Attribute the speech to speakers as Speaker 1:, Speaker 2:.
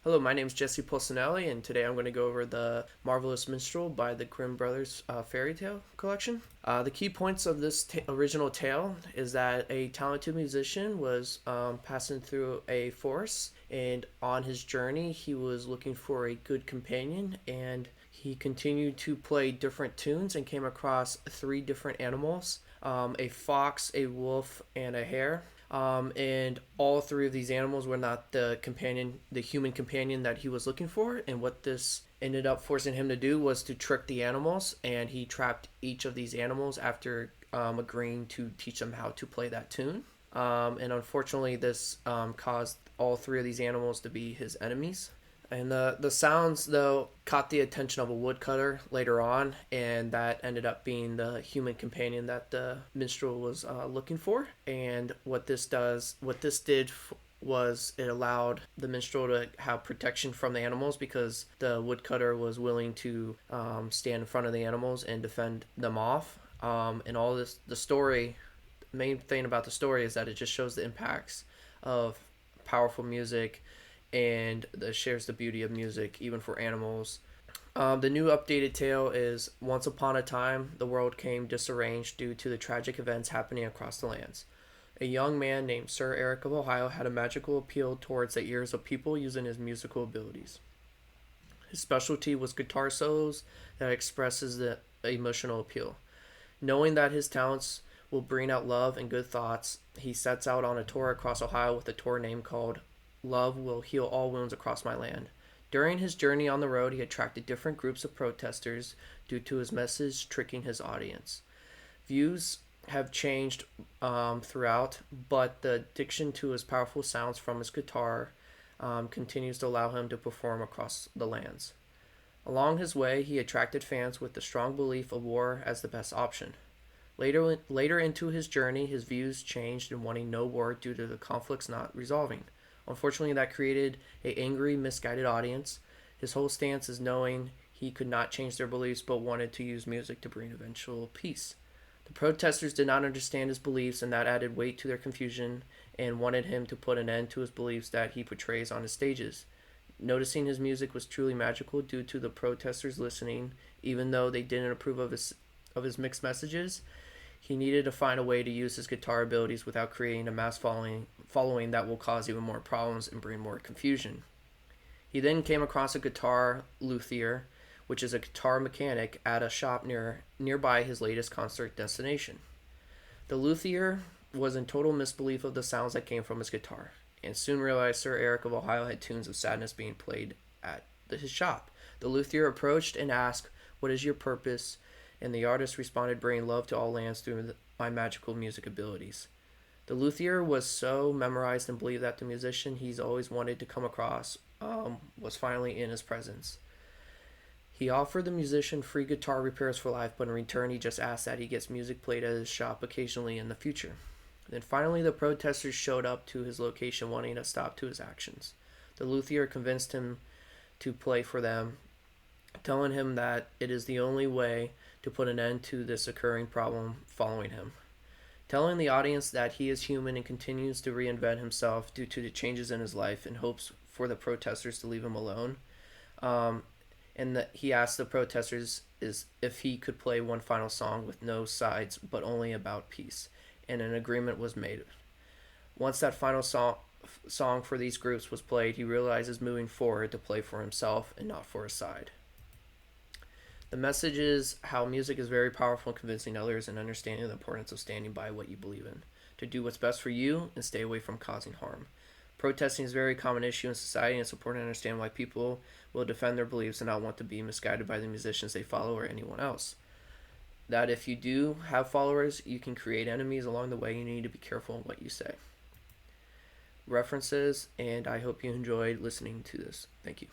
Speaker 1: Hello, my name is Jesse Pulsinelli, and today I'm going to go over the Marvelous Minstrel by the Grimm Brothers fairy tale collection. The key points of this original tale is that a talented musician was passing through a forest, and on his journey, he was looking for a good companion, and he continued to play different tunes and came across three different animals, a fox, a wolf, and a hare. And all three of these animals were not the human companion that he was looking for. And what this ended up forcing him to do was to trick the animals, and he trapped each of these animals after agreeing to teach them how to play that tune. And unfortunately, this caused all three of these animals to be his enemies. And the sounds, though, caught the attention of a woodcutter later on, and that ended up being the human companion that the minstrel was looking for. And what this did was it allowed the minstrel to have protection from the animals because the woodcutter was willing to stand in front of the animals and defend them off. And all this, the main thing about the story is that it just shows the impacts of powerful music and shares the beauty of music even for animals. The new updated tale is once upon a time the world came disarranged due to the tragic events happening across the lands. A young man named Sir Eric of Ohio had a magical appeal towards the ears of people using his musical abilities. His specialty was guitar solos that expresses the emotional appeal. Knowing that his talents will bring out love and good thoughts, he sets out on a tour across Ohio with a tour name called Love Will Heal All Wounds Across My Land. During his journey on the road, he attracted different groups of protesters due to his message tricking his audience. Views have changed throughout, but the addiction to his powerful sounds from his guitar continues to allow him to perform across the lands. Along his way, he attracted fans with the strong belief of war as the best option. Later into his journey, his views changed in wanting no war due to the conflicts not resolving. Unfortunately, that created a angry, misguided audience. His whole stance is knowing he could not change their beliefs but wanted to use music to bring eventual peace. The protesters did not understand his beliefs, and that added weight to their confusion and wanted him to put an end to his beliefs that he portrays on his stages. Noticing his music was truly magical due to the protesters listening, even though they didn't approve of his mixed messages, he needed to find a way to use his guitar abilities without creating a mass following that will cause even more problems and bring more confusion. He then came across a guitar luthier, which is a guitar mechanic at a shop nearby his latest concert destination. The luthier was in total misbelief of the sounds that came from his guitar, and soon realized Sir Eric of Ohio had tunes of sadness being played at his shop. The luthier approached and asked, "What is your purpose?" And the artist responded, "Bringing love to all lands through my magical music abilities." The luthier was so memorized and believed that the musician he's always wanted to come across was finally in his presence. He offered the musician free guitar repairs for life, but in return, he just asked that he gets music played at his shop occasionally in the future. Then finally, the protesters showed up to his location wanting a stop to his actions. The luthier convinced him to play for them, telling him that it is the only way to put an end to this occurring problem following him. Telling the audience that he is human and continues to reinvent himself due to the changes in his life in hopes for the protesters to leave him alone. Um, and that he asked the protesters is if he could play one final song with no sides but only about peace, and an agreement was made. Once that final song for these groups was played, he realizes moving forward to play for himself and not for a side. The message is how music is very powerful in convincing others and understanding the importance of standing by what you believe in, to do what's best for you and stay away from causing harm. Protesting is a very common issue in society, and it's important to understand why people will defend their beliefs and not want to be misguided by the musicians they follow or anyone else. That if you do have followers, you can create enemies along the way. You need to be careful in what you say. References, and I hope you enjoyed listening to this. Thank you.